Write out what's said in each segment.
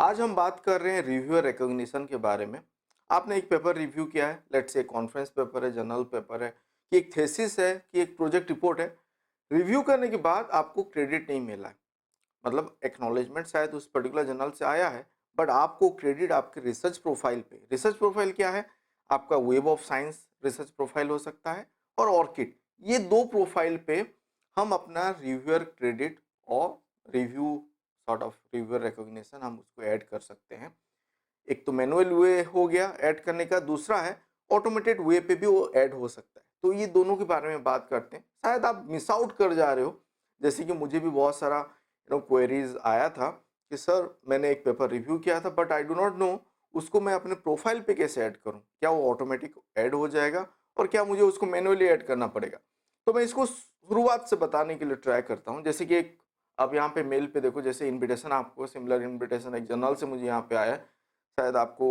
आज हम बात कर रहे हैं रिव्यूअर रिकॉग्निशन के बारे में। आपने एक पेपर रिव्यू किया है, लेट्स से कॉन्फ्रेंस पेपर है, जर्नल पेपर है, कि एक थीसिस है, कि एक प्रोजेक्ट रिपोर्ट है। रिव्यू करने के बाद आपको क्रेडिट नहीं मिला है, मतलब एक्नॉलेजमेंट शायद उस पर्टिकुलर जर्नल से आया है, बट आपको क्रेडिट आपके रिसर्च प्रोफाइल पे। रिसर्च प्रोफाइल क्या है? आपका web of science research profile हो सकता है और ऑर्किड। ये दो प्रोफाइल पे हम अपना रिव्यूअर क्रेडिट और review sort of reviewer recognition हम उसको ऐड कर सकते हैं। एक तो मैनुअल वे हो गया ऐड करने का, दूसरा है ऑटोमेटेड वे पे भी वो ऐड हो सकता है। तो ये दोनों के बारे में बात करते हैं। शायद आप मिस आउट कर जा रहे हो, जैसे कि मुझे भी बहुत सारा क्वेरीज आया था कि सर मैंने एक पेपर रिव्यू किया था but I do not know उसको मैं अपने प्रोफाइल पे कैसे ऐड करूं, क्या वो ऑटोमेटिक ऐड हो जाएगा और क्या मुझे उसको मैनुअली ऐड करना पड़ेगा। तो मैं इसको शुरुआत से बताने के लिए ट्राई करता हूं। जैसे कि एक आप यहाँ पे मेल पे देखो, जैसे इनविटेशन आपको सिमिलर इनविटेशन एक जर्नल से मुझे यहाँ पे आया है। शायद आपको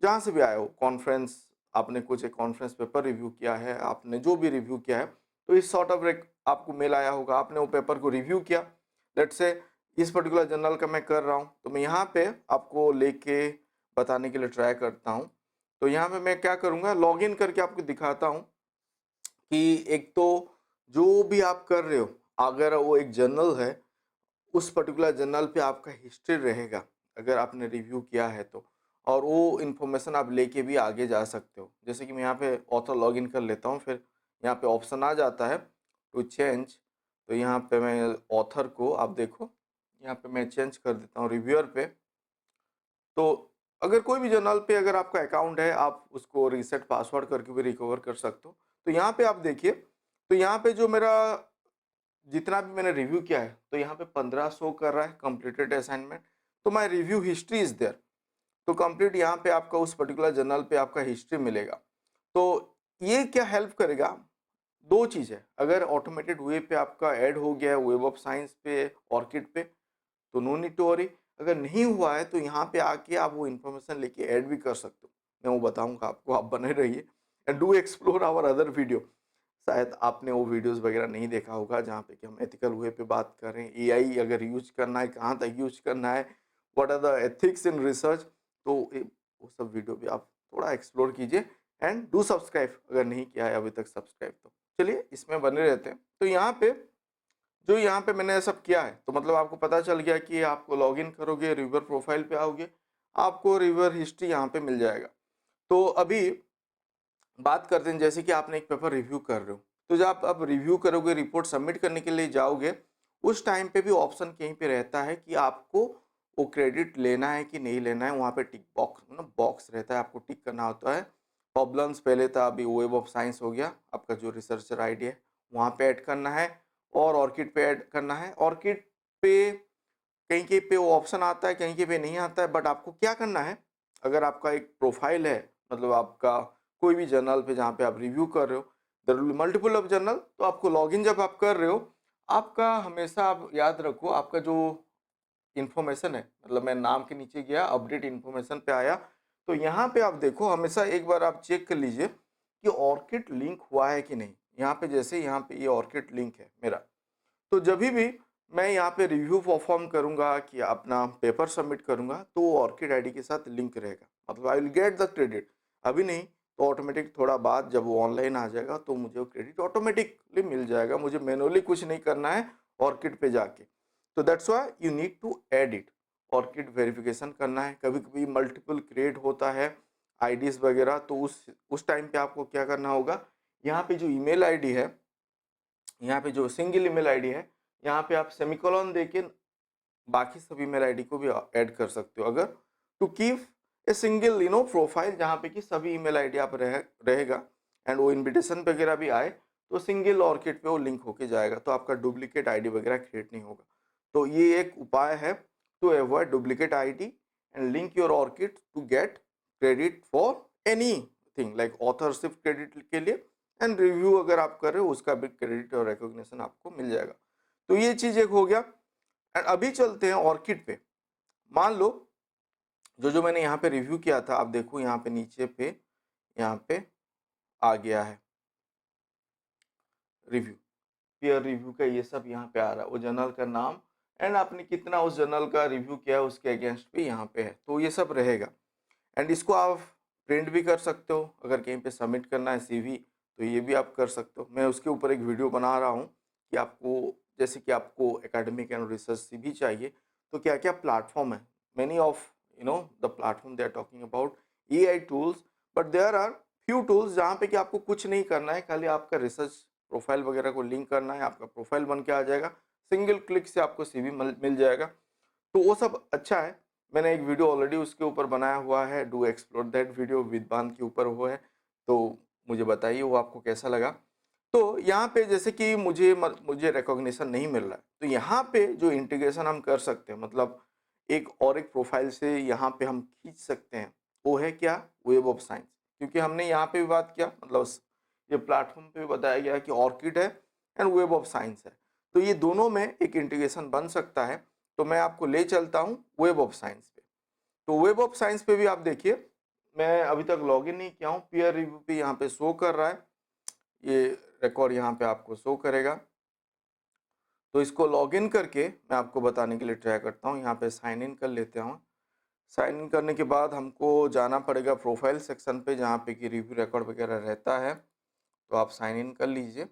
जहाँ से भी आया हो, कॉन्फ्रेंस, आपने कुछ एक कॉन्फ्रेंस पेपर रिव्यू किया है, आपने जो भी रिव्यू किया है, तो इस सॉर्ट ऑफ एक आपको मेल आया होगा, आपने वो पेपर को रिव्यू किया। लेट्स से इस पर्टिकुलर जर्नल का मैं कर रहा हूँ, तो मैं यहाँ पे आपको लेके बताने के लिए ट्राई करता हूँ। तो यहाँ पे मैं क्या करूँगा, लॉग इन करके आपको दिखाता हूँ कि एक तो जो भी आप कर रहे हो, अगर वो एक जर्नल है, उस पर्टिकुलर जर्नल पे आपका हिस्ट्री रहेगा अगर आपने रिव्यू किया है तो, और वो इन्फॉर्मेशन आप लेके भी आगे जा सकते हो। जैसे कि मैं यहाँ पे ऑथर लॉगिन कर लेता हूँ, फिर यहाँ पे ऑप्शन आ जाता है टू चेंज। तो यहाँ पे मैं ऑथर को आप देखो, यहाँ पे मैं चेंज कर देता हूँ रिव्यूअर पे। तो अगर कोई भी जर्नल पे अगर आपका अकाउंट है, आप उसको रीसेट पासवर्ड करके भी रिकवर कर सकते हो। तो यहाँ पे आप देखिए, तो यहाँ पे जो मेरा जितना भी मैंने रिव्यू किया है, तो यहाँ पे 15 शो कर रहा है कंप्लीटेड असाइनमेंट। तो my review history is there. तो कंप्लीट यहाँ पे आपका उस पर्टिकुलर जर्नल पे आपका हिस्ट्री मिलेगा। तो ये क्या हेल्प करेगा? दो चीज़ है, अगर ऑटोमेटेड वे पे आपका ऐड हो गया है वेब ऑफ साइंस पे, ऑर्किड पे, तो नो नीड टू वरी। अगर नहीं हुआ है तो यहाँ पे आके आप वो इन्फॉर्मेशन लेके ऐड भी कर सकते हो। मैं वो बताऊंगा आपको, आप बने रहिए and do explore our other video. शायद आपने वो वीडियोस वगैरह नहीं देखा होगा जहाँ पे कि हम एथिकल वे पे बात कर रहे हैं, एआई अगर यूज करना है कहाँ तक यूज करना है, what are the ethics in research. तो वो सब वीडियो भी आप थोड़ा एक्सप्लोर कीजिए एंड डू सब्सक्राइब अगर नहीं किया है अभी तक सब्सक्राइब। तो चलिए इसमें बने रहते हैं। तो यहाँ पे जो यहाँ पे मैंने सब किया है, तो मतलब आपको पता चल गया कि आपको लॉगिन करोगे, रिव्यूअर प्रोफाइल पे आओगे, आपको रिव्यूअर हिस्ट्री यहाँ पे मिल जाएगा। तो अभी बात करते हैं, जैसे कि आपने एक पेपर रिव्यू कर रहे हो, तो जब आप अब रिव्यू करोगे, रिपोर्ट सबमिट करने के लिए जाओगे, उस टाइम पे भी ऑप्शन कहीं पे रहता है कि आपको वो क्रेडिट लेना है कि नहीं लेना है। वहाँ पे टिक बॉक्स मतलब बॉक्स रहता है, आपको टिक करना होता है। प्रॉब्लम्स पहले था, अभी वेब ऑफ साइंस हो गया, आपका जो रिसर्चर आईडी है वहाँ पे ऐड करना है, और ऑर्किड पे ऐड करना है। ऑर्किड पे कहीं कहीं पे वो ऑप्शन आता है, कहीं कहीं पे नहीं आता है, बट आपको क्या करना है, अगर आपका एक प्रोफाइल है, मतलब आपका कोई भी जर्नल पे जहाँ पे आप रिव्यू कर रहे हो, there will be multiple of journal, तो आपको लॉगिन जब आप कर रहे हो, आपका हमेशा आप याद रखो आपका जो इन्फॉर्मेशन है, मतलब मैं नाम के नीचे गया, अपडेट इन्फॉर्मेशन पे आया, तो यहाँ पे आप देखो हमेशा एक बार आप चेक कर लीजिए कि ऑर्किड लिंक हुआ है कि नहीं। यहाँ पे जैसे यहाँ पे ये ऑर्किड लिंक है मेरा, तो जब भी मैं यहाँ पे रिव्यू परफॉर्म करूँगा कि अपना पेपर सबमिट करूँगा, तो वो ऑर्किड आईडी के साथ लिंक रहेगा, मतलब I will get the credit. अभी नहीं तो ऑटोमेटिक थोड़ा बाद जब वो ऑनलाइन आ जाएगा तो मुझे वो क्रेडिट ऑटोमेटिकली मिल जाएगा, मुझे मैनुअली कुछ नहीं करना है ऑर्किड पे जाके। तो that's why you need to add it, ORCID verification करना है। कभी कभी मल्टीपल क्रिएट होता है आईडीज वगैरह, तो उस टाइम पे आपको क्या करना होगा, यहाँ पे जो ईमेल आईडी है, यहाँ पे जो सिंगल ईमेल आईडी है, यहाँ पे आप सेमीकोलन देके बाकी सब ईमेल आईडी को भी ऐड कर सकते हो, अगर to keep a single profile जहाँ पे कि सभी ईमेल आईडी आप रहेगा, एंड वो इनविटेशन वगैरह भी आए तो सिंगल ऑर्किड पे वो लिंक होके जाएगा, तो आपका डुप्लीकेट आईडी वगैरह क्रिएट नहीं होगा। तो ये एक उपाय है to avoid duplicate ID and link your ORCID to get credit for anything like authorship credit के लिए, एंड रिव्यू अगर आप कर रहे हो उसका भी क्रेडिट और रिकॉग्निशन आपको मिल जाएगा। तो ये चीज एक हो गया। एंड अभी चलते हैं ऑर्किड पे। मान लो जो जो मैंने यहाँ पे रिव्यू किया था, आप देखो यहाँ पे नीचे पे यहाँ पे आ गया है रिव्यू, पीयर रिव्यू का ये सब यहाँ पे आ रहा है, वो जर्नल का नाम एंड आपने कितना उस जर्नल का रिव्यू किया है उसके अगेंस्ट भी यहाँ पे है, तो ये सब रहेगा। एंड इसको आप प्रिंट भी कर सकते हो, अगर कहीं पे सबमिट करना है सीवी तो ये भी आप कर सकते हो। मैं उसके ऊपर एक वीडियो बना रहा हूँ कि आपको, जैसे कि आपको एकेडमिक एंड रिसर्च सीवी चाहिए तो क्या क्या प्लेटफॉर्म है। Many of the platform they are talking about AI tools, but there are few tools जहाँ पे कि आपको कुछ नहीं करना है, खाली आपका रिसर्च प्रोफाइल वगैरह को लिंक करना है, आपका प्रोफाइल बन के आ जाएगा, सिंगल क्लिक से आपको सीवी मिल जाएगा। तो वो सब अच्छा है। मैंने एक वीडियो ऑलरेडी उसके ऊपर बनाया हुआ है, डू एक्सप्लोर दैट वीडियो, विद्वान के ऊपर वो है, तो मुझे बताइए वो आपको कैसा लगा। तो यहाँ पे जैसे कि मुझे रिकॉग्निशन नहीं मिल रहा है, तो यहाँ पे जो इंटीग्रेशन हम कर सकते हैं, मतलब एक और एक प्रोफाइल से यहाँ पे हम खींच सकते हैं, वो है क्या, वेब ऑफ साइंस। क्योंकि हमने यहाँ पे भी बात किया, मतलब ये प्लेटफॉर्म पे भी बताया गया कि ऑर्किड है एंड वेब ऑफ साइंस है, तो ये दोनों में एक इंटीग्रेशन बन सकता है। तो मैं आपको ले चलता हूँ वेब ऑफ साइंस पे। तो वेब ऑफ साइंस पे भी आप देखिए, मैं अभी तक लॉगिन नहीं किया हूँ, पीयर रिव्यू पे यहाँ पे शो कर रहा है, ये रिकॉर्ड यहाँ पे आपको शो करेगा। तो इसको लॉगिन करके मैं आपको बताने के लिए ट्राई करता हूँ, यहाँ पे साइन इन कर लेते हैं। साइन इन करने के बाद हमको जाना पड़ेगा प्रोफाइल सेक्शन पे, जहाँ पे कि रिव्यू रिकॉर्ड वगैरह रहता है, तो आप साइन इन कर लीजिए।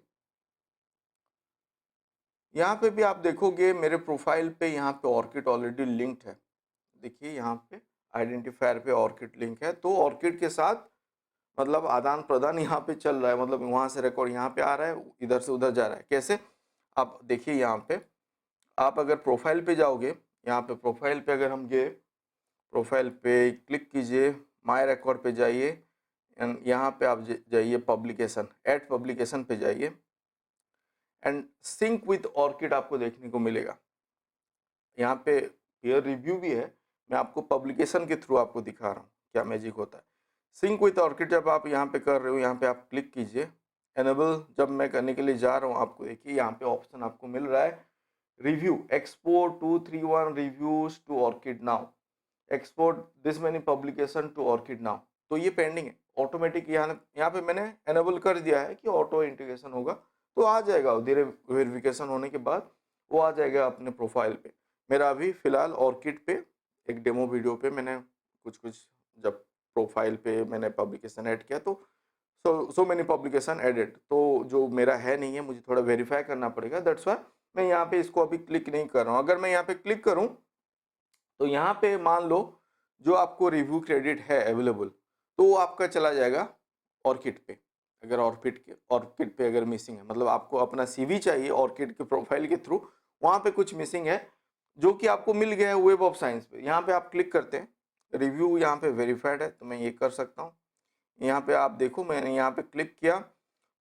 यहाँ पे भी आप देखोगे मेरे प्रोफाइल पे यहाँ पे ऑर्किड ऑलरेडी लिंक्ड है, देखिए यहाँ पे आइडेंटिफायर पे ऑर्किड लिंक है, तो ऑर्किड के साथ मतलब आदान प्रदान यहाँ पे चल रहा है, मतलब वहाँ से रिकॉर्ड यहाँ पे आ रहा है, इधर से उधर जा रहा है। कैसे, आप देखिए यहाँ पे, आप अगर प्रोफाइल पे जाओगे, यहाँ पे प्रोफाइल पे अगर हम गए, प्रोफाइल पे क्लिक कीजिए, माय रिकॉर्ड पे जाइए, एंड यहाँ पे आप जाइए पब्लिकेशन, ऐड पब्लिकेशन पे जाइए, एंड सिंक विथ ऑर्किड आपको देखने को मिलेगा। यहाँ पे पीयर रिव्यू भी है, मैं आपको पब्लिकेशन के थ्रू आपको दिखा रहा हूँ क्या मैजिक होता है। सिंक विथ ऑर्किड जब आप यहाँ पे कर रहे हो, यहाँ पे आप क्लिक कीजिए, एनेबल जब मैं करने के लिए जा रहा हूँ, आपको देखिए यहाँ पे ऑप्शन आपको मिल रहा है, review export 231 reviews to ORCID now, export this many publication to ORCID now. तो ये पेंडिंग है, ऑटोमेटिक यहाँ पे मैंने एनेबल कर दिया है कि ऑटो इंटीग्रेशन होगा, तो आ जाएगा धीरे वेरिफिकेशन होने के बाद, वो आ जाएगा अपने प्रोफाइल पे। मेरा अभी फिलहाल ऑर्किड पे एक डेमो वीडियो पे मैंने कुछ कुछ, जब प्रोफाइल पे मैंने पब्लिकेशन ऐड किया तो सो मैनी पब्लिकेशन एडेड, तो जो मेरा है नहीं है, मुझे थोड़ा वेरीफाई करना पड़ेगा, दैट्स वाई मैं यहाँ पे इसको अभी क्लिक नहीं कर रहा हूँ। अगर मैं यहाँ पे क्लिक करूँ तो यहाँ पे मान लो जो आपको रिव्यू क्रेडिट है अवेलेबल, तो वो आपका चला जाएगा ऑर्किड पे। अगर ऑर्किड पे अगर मिसिंग है, मतलब आपको अपना सीवी चाहिए ऑर्किड के प्रोफाइल के थ्रू, वहाँ पे कुछ मिसिंग है जो कि आपको मिल गया है वेब ऑफ साइंस पे। यहाँ पे आप क्लिक करते हैं, रिव्यू यहाँ पे वेरीफाइड है, तो मैं ये कर सकता हूँ। यहाँ पे आप देखो, मैंने यहाँ पे क्लिक किया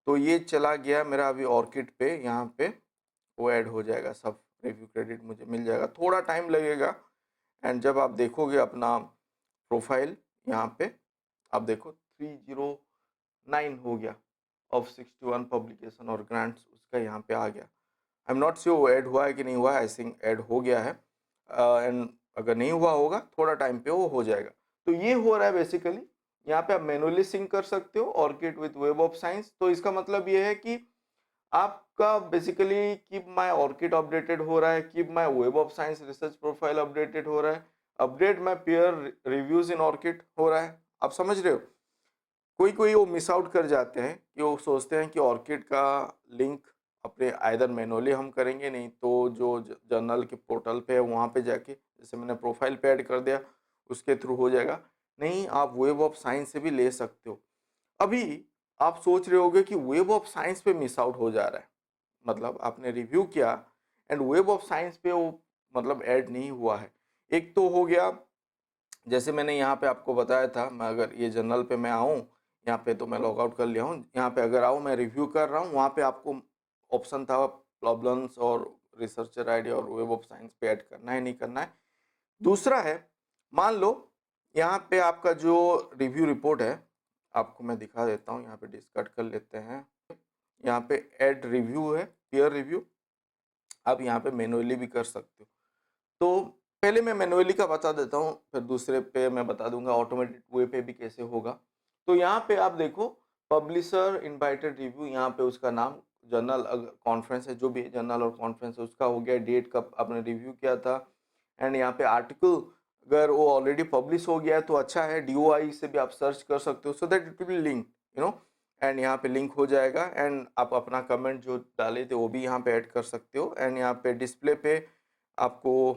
तो ये चला गया मेरा अभी ऑर्किड पे, यहाँ पे वो ऐड हो जाएगा, सब रिव्यू क्रेडिट मुझे मिल जाएगा, थोड़ा टाइम लगेगा। एंड जब आप देखोगे अपना प्रोफाइल, यहाँ पे आप देखो 309 हो गया ऑफ 61 पब्लिकेशन और ग्रांट्स, उसका यहाँ पे आ गया। आई एम नॉट श्योर वो ऐड हुआ है कि नहीं हुआ है, आई थिंक ऐड हो गया है, एंड अगर नहीं हुआ होगा थोड़ा टाइम पे वो हो जाएगा। तो ये हो रहा है बेसिकली, यहाँ पे आप मैनुअली सिंक कर सकते हो orchid with web of science. तो इसका मतलब ये है कि आपका basically keep my orchid updated हो रहा है, keep my web of science research profile updated हो रहा है, update my peer reviews in orchid हो रहा है। आप समझ रहे हो, कोई कोई वो मिस आउट कर जाते हैं कि वो सोचते हैं कि ऑर्किड का लिंक अपने आइदर मैनुअली हम करेंगे, नहीं तो जो जर्नल के पोर्टल पे है वहाँ पे जाके, जैसे मैंने प्रोफाइल पे ऐड कर दिया उसके थ्रू हो जाएगा। नहीं, आप वेब ऑफ साइंस से भी ले सकते हो। अभी आप सोच रहे होगे कि वेब ऑफ साइंस पे मिस आउट हो जा रहा है, मतलब आपने रिव्यू किया एंड वेब ऑफ साइंस पे वो मतलब ऐड नहीं हुआ है। एक तो हो गया, जैसे मैंने यहाँ पे आपको बताया था, मैं अगर ये जर्नल पे मैं आऊँ, यहाँ पे तो मैं लॉग आउट कर लिया हूँ, यहाँ पे अगर आऊँ मैं रिव्यू कर रहा हूँ, वहाँ पे आपको ऑप्शन था प्रॉब्लम्स और रिसर्चर आईडी और वेब ऑफ साइंस पे ऐड करना है नहीं करना है। दूसरा है, मान लो यहाँ पे आपका जो रिव्यू रिपोर्ट है, आपको मैं दिखा देता हूँ, यहाँ पे डिस्कट कर लेते हैं। यहाँ पे ऐड रिव्यू है, पीयर रिव्यू, आप यहाँ पे मैनुअली भी कर सकते हो। तो पहले मैं मैनुअली का बता देता हूँ, फिर दूसरे पे मैं बता दूंगा ऑटोमेटेड वे पे भी कैसे होगा। तो यहाँ पे आप देखो, पब्लिशर इनवाइटेड रिव्यू, यहाँ पे उसका नाम जर्नल कॉन्फ्रेंस है, जो भी जर्नल और कॉन्फ्रेंस है उसका हो गया, डेट कब आपने रिव्यू किया था, एंड यहाँ पे आर्टिकल अगर वो ऑलरेडी पब्लिश हो गया है तो अच्छा है, DOI से भी आप सर्च कर सकते हो, so that it will link you know, and यहाँ पे लिंक हो जाएगा, एंड आप अपना कमेंट जो डाले थे वो भी यहाँ पे ऐड कर सकते हो। एंड यहाँ पे डिस्प्ले पे आपको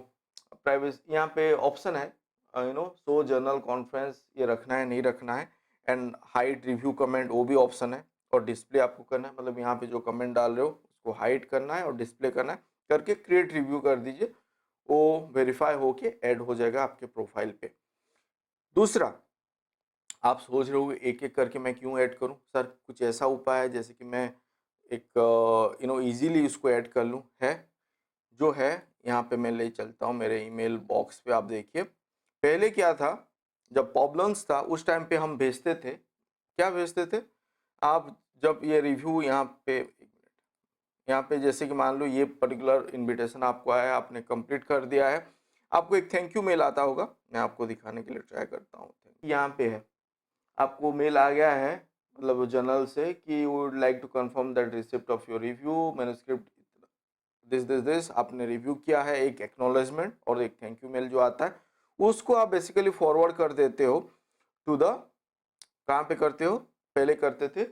प्राइवेसी यहाँ पे ऑप्शन है, शो जर्नल कॉन्फ्रेंस, ये रखना है नहीं रखना है, एंड हाइड रिव्यू कमेंट वो भी ऑप्शन है, और डिस्प्ले आपको करना है, मतलब यहाँ पे जो कमेंट डाल रहे हो उसको हाइड करना है और डिस्प्ले करना है, करके क्रिएट रिव्यू कर दीजिए, वो वेरीफाई होके ऐड हो जाएगा आपके प्रोफाइल पे। दूसरा, आप सोच रहे हो एक एक करके मैं क्यों ऐड करूं सर, कुछ ऐसा उपाय है जैसे कि मैं एक इजीली इसको ऐड कर लूं, है जो है यहाँ पे मैं ले चलता हूँ मेरे ईमेल बॉक्स पे। आप देखिए पहले क्या था, जब प्रॉब्लम्स था उस टाइम पे हम भेजते थे, क्या भेजते थे आप, जब ये रिव्यू यहाँ पे, एक मिनट, यहाँ पे जैसे कि मान लो ये पर्टिकुलर इनविटेशन आपको आया, आपने कंप्लीट कर दिया है, आपको एक थैंक यू मेल आता होगा, मैं आपको दिखाने के लिए ट्राई करता हूँ। यहाँ पे है, आपको मेल आ गया है मतलब जर्नल से कि would like to confirm that receipt of your review manuscript this आपने रिव्यू किया है, एक एक्नॉलेजमेंट और एक थैंक यू मेल जो आता है, उसको आप बेसिकली फॉरवर्ड कर देते हो टू द, कहाँ पे करते हो, पहले करते थे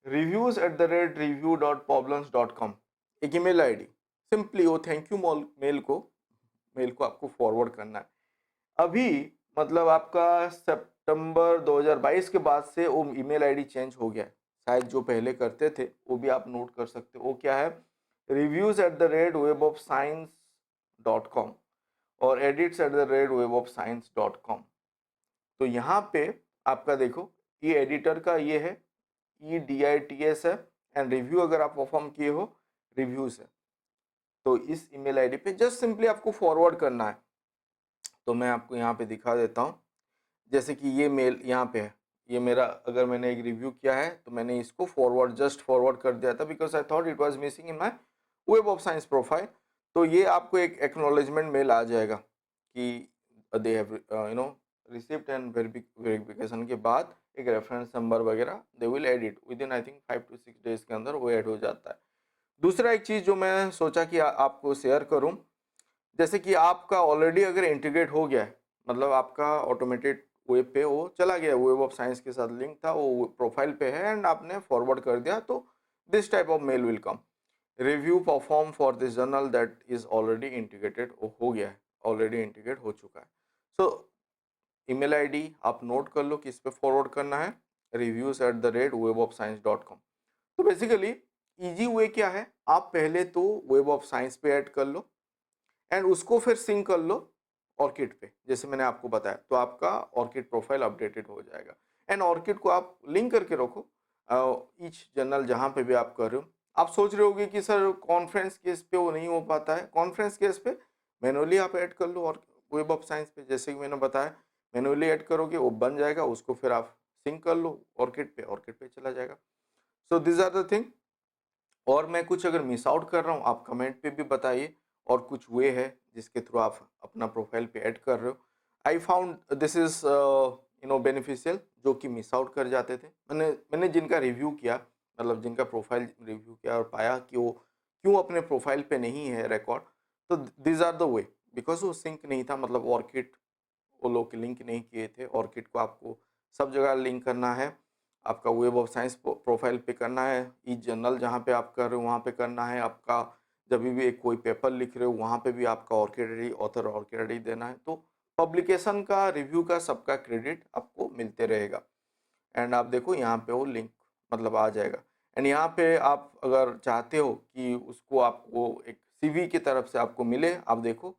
reviews@review.problems.com, एक ईमेल आईडी, सिंपली वो थैंक यू मेल को आपको फॉरवर्ड करना है। अभी मतलब आपका सितंबर 2022 के बाद से वो ईमेल आईडी चेंज हो गया है, शायद जो पहले करते थे वो भी आप नोट कर सकते हो, वो क्या है, reviews@webofscience.com और edits@webofscience.com। तो यहाँ पे आपका देखो ये एडिटर का ये है, EDITS है, एंड रिव्यू अगर आप परफॉर्म किए हो रिव्यूज है, तो इस ईमेल आईडी पे जस्ट सिंपली आपको फॉरवर्ड करना है। तो मैं आपको यहाँ पे दिखा देता हूँ, जैसे कि ये मेल यहाँ पे है, ये मेरा अगर मैंने एक रिव्यू किया है तो मैंने इसको जस्ट फॉरवर्ड कर दिया था because I thought it was missing in my web of science profile. तो ये आपको एक एक्नॉलेजमेंट मेल आ जाएगा कि they have receipt, and verification के बाद एक रेफरेंस नंबर वगैरह they will edit with in I think 5 to 6 days के अंदर वो ऐड हो जाता है। दूसरा एक चीज़ जो मैं सोचा कि आपको शेयर करूं, जैसे कि आपका ऑलरेडी अगर इंटीग्रेट हो गया है, मतलब आपका ऑटोमेटेड वेब पे वो चला गया, वेब ऑफ साइंस के साथ लिंक था, वो प्रोफाइल पे है एंड आपने फॉरवर्ड कर दिया, तो this type of male will come, review perform for this journal that is already integrated, हो गया है, ऑलरेडी इंटीग्रेट हो चुका है। सो ईमेल आईडी आप नोट कर लो किस पे फॉरवर्ड करना है, reviews@webofscience.com। तो बेसिकली इजी वे क्या है, आप पहले तो वेब ऑफ साइंस पे ऐड कर लो एंड उसको फिर सिंक कर लो ऑर्किड पे, जैसे मैंने आपको बताया, तो आपका ऑर्किड प्रोफाइल अपडेटेड हो जाएगा। एंड ऑर्किड को आप लिंक करके रखो ईच जर्नल जहाँ पे भी आप कर रहे हो। आप सोच रहे होगे कि सर कॉन्फ्रेंस केस पे वो नहीं हो पाता है, कॉन्फ्रेंस केस पे मैनुअली आप ऐड कर लो, और वेब ऑफ साइंस पे जैसे कि मैंने बताया मैनुअली ऐड करोगे वो बन जाएगा, उसको फिर आप सिंक कर लो ऑर्किड पे चला जाएगा। So this are the thing. और मैं कुछ अगर मिस आउट कर रहा हूँ आप कमेंट पे भी बताइए, और कुछ वे है जिसके थ्रू आप अपना प्रोफाइल पे ऐड कर रहे हो। I found this is beneficial, जो कि मिस आउट कर जाते थे, मैंने जिनका रिव्यू किया, मतलब जिनका प्रोफाइल रिव्यू किया और पाया कि वो क्यों अपने प्रोफाइल पे नहीं है रिकॉर्ड, तो this are the way, because वो सिंक नहीं था, मतलब ऑर्किड वो लोग लिंक नहीं किए थे। ऑर्किड को आपको सब जगह लिंक करना है, आपका वेब ऑफ साइंस प्रोफाइल पे करना है, ई जर्नल जहाँ पे आप कर रहे हो वहाँ पे करना है, आपका जब भी एक कोई पेपर लिख रहे हो वहाँ पे भी आपका orchid I D, author orchid I D देना है, तो पब्लिकेशन का रिव्यू का सबका क्रेडिट आपको मिलते रहेगा। एंड आप देखो यहाँ पे वो लिंक मतलब आ जाएगा, एंड यहाँ पे आप अगर चाहते हो कि उसको आपको एक CV की तरफ से आपको मिले, आप देखो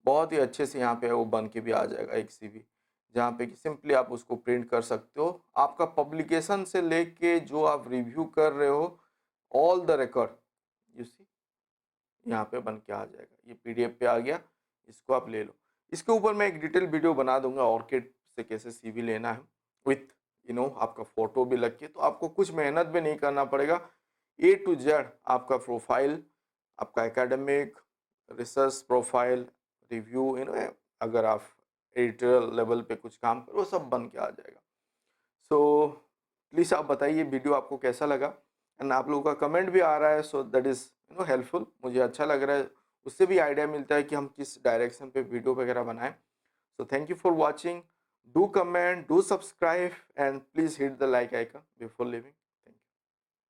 बहुत ही अच्छे से यहाँ पे वो बन के भी आ जाएगा एक CV, जहाँ पे कि सिंपली आप उसको प्रिंट कर सकते हो, आपका पब्लिकेशन से लेके जो आप रिव्यू कर रहे हो all the record you see यहाँ पे बन के आ जाएगा, ये PDF पे आ गया, इसको आप ले लो। इसके ऊपर मैं एक डिटेल वीडियो बना दूंगा ऑर्किड से कैसे CV लेना है, विथ आपका फोटो भी लग के, तो आपको कुछ मेहनत भी नहीं करना पड़ेगा, A to Z आपका प्रोफाइल, आपका एकेडमिक रिसर्च प्रोफाइल, रिव्यू, अगर आप एडिटोरियल लेवल पे कुछ काम करो, वो सब बन के आ जाएगा। सो प्लीज़ आप बताइए वीडियो आपको कैसा लगा, एंड आप लोगों का कमेंट भी आ रहा है, सो दैट इज़ हेल्पफुल, मुझे अच्छा लग रहा है, उससे भी आइडिया मिलता है कि हम किस डायरेक्शन पे वीडियो वगैरह बनाएं. So thank you for watching. Do comment, do subscribe, and please hit the like icon before leaving.